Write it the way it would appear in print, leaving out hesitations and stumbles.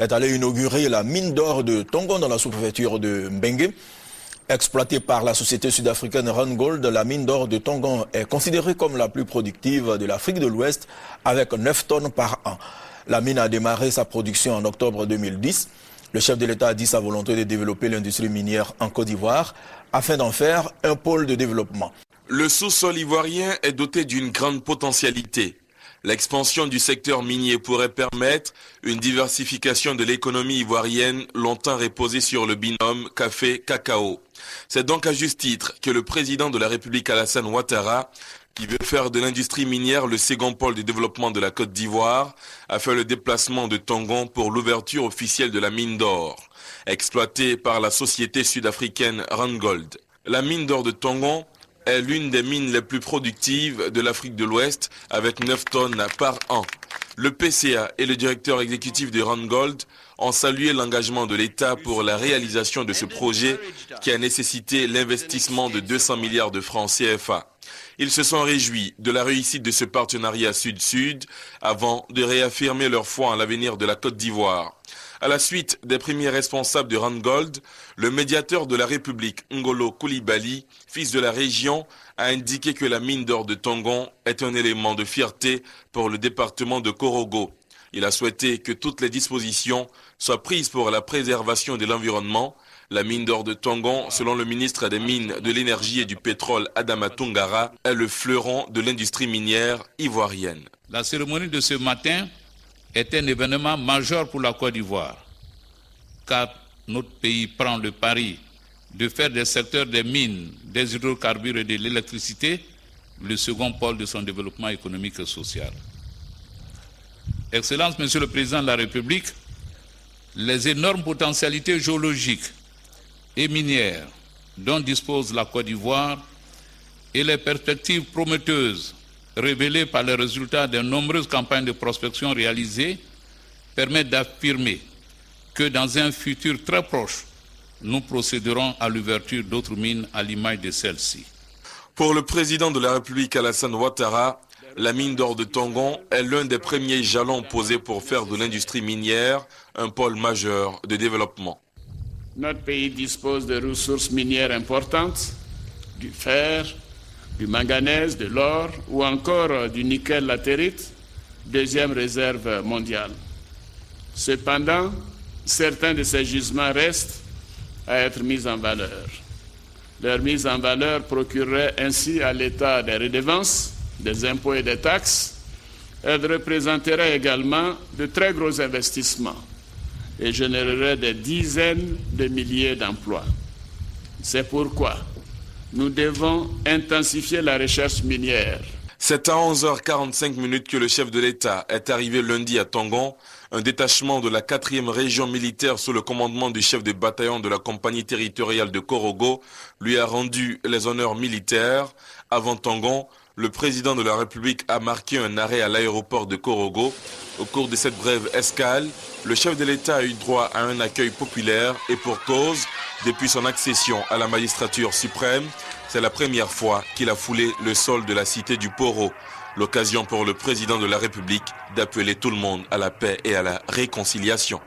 est allé inaugurer la mine d'or de Tongon dans la sous-préfecture de Mbengue. Exploitée par la société sud-africaine Randgold, la mine d'or de Tongon est considérée comme la plus productive de l'Afrique de l'Ouest avec 9 tonnes par an. La mine a démarré sa production en octobre 2010. Le chef de l'État a dit sa volonté de développer l'industrie minière en Côte d'Ivoire afin d'en faire un pôle de développement. Le sous-sol ivoirien est doté d'une grande potentialité. L'expansion du secteur minier pourrait permettre une diversification de l'économie ivoirienne longtemps reposée sur le binôme café-cacao. C'est donc à juste titre que le président de la République Alassane Ouattara, qui veut faire de l'industrie minière le second pôle de développement de la Côte d'Ivoire, a fait le déplacement de Tongon pour l'ouverture officielle de la mine d'or, exploitée par la société sud-africaine Randgold. La mine d'or de Tongon est l'une des mines les plus productives de l'Afrique de l'Ouest avec 9 tonnes par an. Le PCA et le directeur exécutif de Randgold ont salué l'engagement de l'État pour la réalisation de ce projet qui a nécessité l'investissement de 200 milliards de francs CFA. Ils se sont réjouis de la réussite de ce partenariat sud-sud avant de réaffirmer leur foi en l'avenir de la Côte d'Ivoire. À la suite des premiers responsables de Randgold, le médiateur de la République, Ngolo Coulibaly, fils de la région, a indiqué que la mine d'or de Tongon est un élément de fierté pour le département de Korogo. Il a souhaité que toutes les dispositions soient prises pour la préservation de l'environnement. La mine d'or de Tongon, selon le ministre des Mines, de l'Énergie et du Pétrole, Adama Toungara, est le fleuron de l'industrie minière ivoirienne. La cérémonie de ce matin est un événement majeur pour la Côte d'Ivoire, car notre pays prend le pari de faire des secteurs des mines, des hydrocarbures et de l'électricité le second pôle de son développement économique et social. Excellence, Monsieur le Président de la République, les énormes potentialités géologiques et minières dont dispose la Côte d'Ivoire et les perspectives prometteuses révélées par les résultats de nombreuses campagnes de prospection réalisées permettent d'affirmer que dans un futur très proche, nous procéderons à l'ouverture d'autres mines à l'image de celle-ci. Pour le président de la République Alassane Ouattara, la mine d'or de Tongon est l'un des premiers jalons posés pour faire de l'industrie minière un pôle majeur de développement. Notre pays dispose de ressources minières importantes, du fer, du manganèse, de l'or ou encore du nickel latérite, deuxième réserve mondiale. Cependant, certains de ces gisements restent à être mis en valeur. Leur mise en valeur procurerait ainsi à l'État des redevances, des impôts et des taxes. Elle représenterait également de très gros investissements et générerait des dizaines de milliers d'emplois. C'est pourquoi nous devons intensifier la recherche minière. C'est à 11h45 que le chef de l'État est arrivé lundi à Tongon. Un détachement de la 4e région militaire sous le commandement du chef de bataillon de la compagnie territoriale de Korogo lui a rendu les honneurs militaires. Avant Tongon, le président de la République a marqué un arrêt à l'aéroport de Korogo. Au cours de cette brève escale, le chef de l'État a eu droit à un accueil populaire et pour cause, depuis son accession à la magistrature suprême, c'est la première fois qu'il a foulé le sol de la cité du Poro. L'occasion pour le président de la République d'appeler tout le monde à la paix et à la réconciliation.